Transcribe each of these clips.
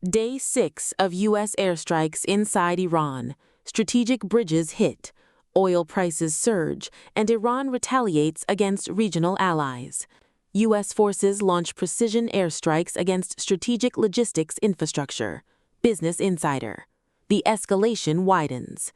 Day 6 of U.S. airstrikes inside Iran. Strategic bridges hit. Oil prices surge, and Iran retaliates against regional allies. U.S. forces launch precision airstrikes against strategic logistics infrastructure. Business Insider. The escalation widens.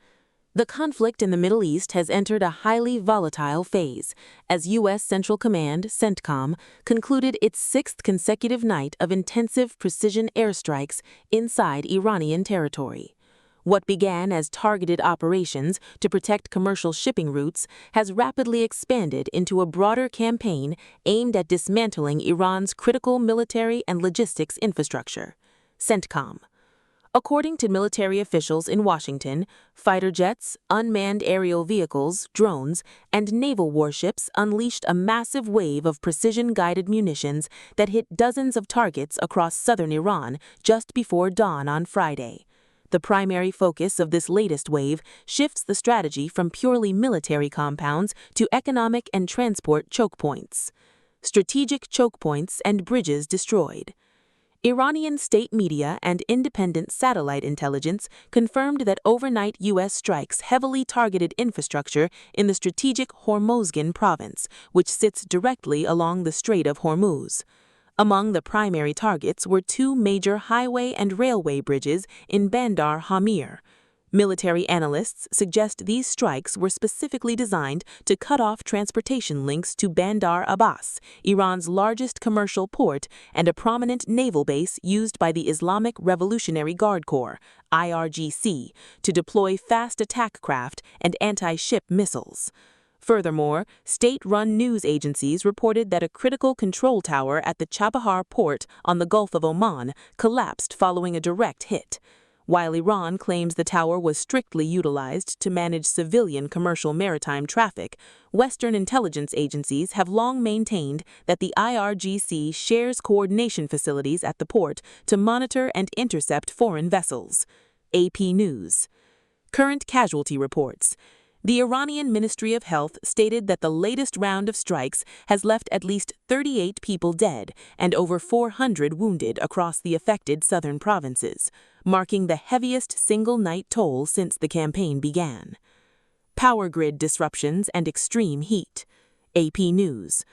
The conflict in the Middle East has entered a highly volatile phase, as U.S. Central Command, CENTCOM, concluded its sixth consecutive night of intensive precision airstrikes inside Iranian territory. What began as targeted operations to protect commercial shipping routes has rapidly expanded into a broader campaign aimed at dismantling Iran's critical military and logistics infrastructure. CENTCOM. According to military officials in Washington, fighter jets, unmanned aerial vehicles, drones, and naval warships unleashed a massive wave of precision-guided munitions that hit dozens of targets across southern Iran just before dawn on Friday. The primary focus of this latest wave shifts the strategy from purely military compounds to economic and transport choke points. Strategic choke points and bridges destroyed. Iranian state media and independent satellite intelligence confirmed that overnight U.S. strikes heavily targeted infrastructure in the strategic Hormuz province, which sits directly along the Strait of Hormuz. Among the primary targets were two major highway and railway bridges in Bandar Khamir. Military analysts suggest these strikes were specifically designed to cut off transportation links to Bandar Abbas, Iran's largest commercial port and a prominent naval base used by the Islamic Revolutionary Guard Corps, IRGC, to deploy fast attack craft and anti-ship missiles. Furthermore, state-run news agencies reported that a critical control tower at the Chabahar Port on the Gulf of Oman collapsed following a direct hit. While Iran claims the tower was strictly utilized to manage civilian commercial maritime traffic, Western intelligence agencies have long maintained that the IRGC shares coordination facilities at the port to monitor and intercept foreign vessels. AP News. Current casualty reports. The Iranian Ministry of Health stated that the latest round of strikes has left at least 38 people dead and over 400 wounded across the affected southern provinces, marking the heaviest single-night toll since the campaign began. Power grid disruptions and extreme heat. AP News.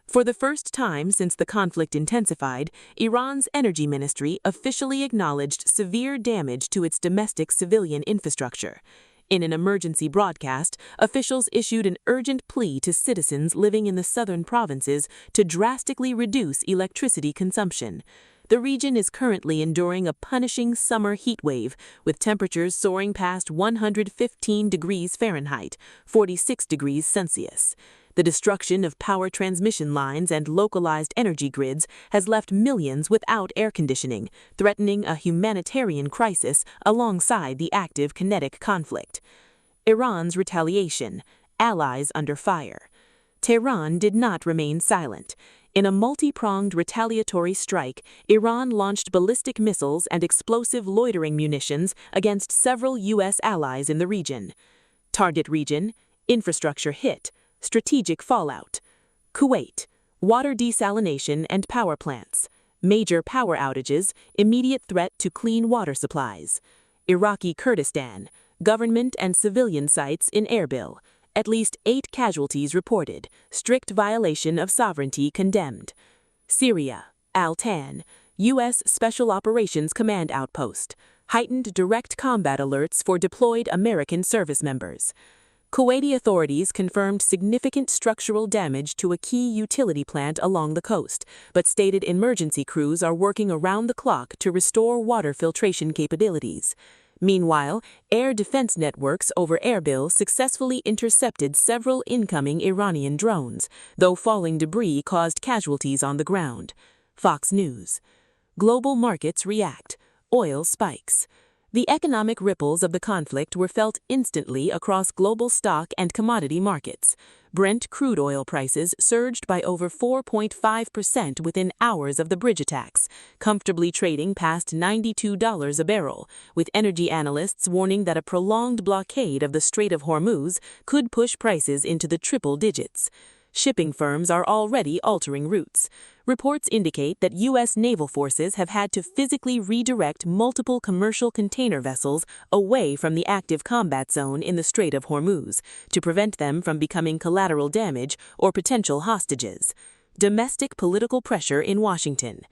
For the first time since the conflict intensified, Iran's energy ministry officially acknowledged severe damage to its domestic civilian infrastructure. In an emergency broadcast, officials issued an urgent plea to citizens living in the southern provinces to drastically reduce electricity consumption. The region is currently enduring a punishing summer heat wave, with temperatures soaring past 115 degrees Fahrenheit, 46 degrees Celsius. The destruction of power transmission lines and localized energy grids has left millions without air conditioning, threatening a humanitarian crisis alongside the active kinetic conflict. Iran's retaliation. Allies under fire. Tehran did not remain silent. In a multi-pronged retaliatory strike, Iran launched ballistic missiles and explosive loitering munitions against several U.S. allies in the region. Target region. Infrastructure hit. Strategic fallout. Kuwait. Water desalination and power plants. Major power outages, immediate threat to clean water supplies. Iraqi Kurdistan. Government and civilian sites in Erbil. At least 8 casualties reported. Strict violation of sovereignty condemned. Syria. Al-Tan. U.S. Special Operations Command Outpost. Heightened direct combat alerts for deployed American service members. Kuwaiti authorities confirmed significant structural damage to a key utility plant along the coast, but stated emergency crews are working around the clock to restore water filtration capabilities. Meanwhile, air defense networks over Erbil successfully intercepted several incoming Iranian drones, though falling debris caused casualties on the ground. Fox News. Global markets react. Oil spikes. The economic ripples of the conflict were felt instantly across global stock and commodity markets. Brent crude oil prices surged by over 4.5% within hours of the bridge attacks, comfortably trading past $92 a barrel, with energy analysts warning that a prolonged blockade of the Strait of Hormuz could push prices into the triple digits. shipping firms are already altering routes. Reports indicate that U.S. naval forces have had to physically redirect multiple commercial container vessels away from the active combat zone in the Strait of Hormuz to prevent them from becoming collateral damage or potential hostages. Domestic political pressure in Washington.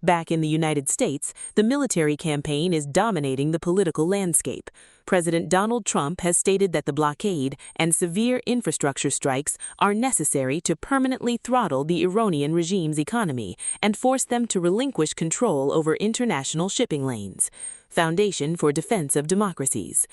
Back in the United States, the military campaign is dominating the political landscape. President Donald Trump has stated that the blockade and severe infrastructure strikes are necessary to permanently throttle the Iranian regime's economy and force them to relinquish control over international shipping lanes. Foundation for Defense of Democracies.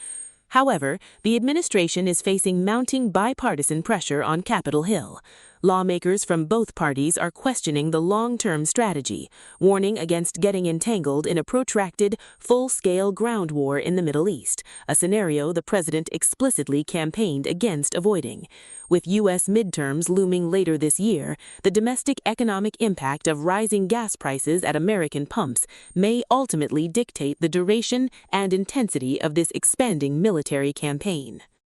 However, the administration is facing mounting bipartisan pressure on Capitol Hill. Lawmakers from both parties are questioning the long-term strategy, warning against getting entangled in a protracted, full-scale ground war in the Middle East, a scenario the president explicitly campaigned against avoiding. With U.S. midterms looming later this year, the domestic economic impact of rising gas prices at American pumps may ultimately dictate the duration and intensity of this expanding military campaign.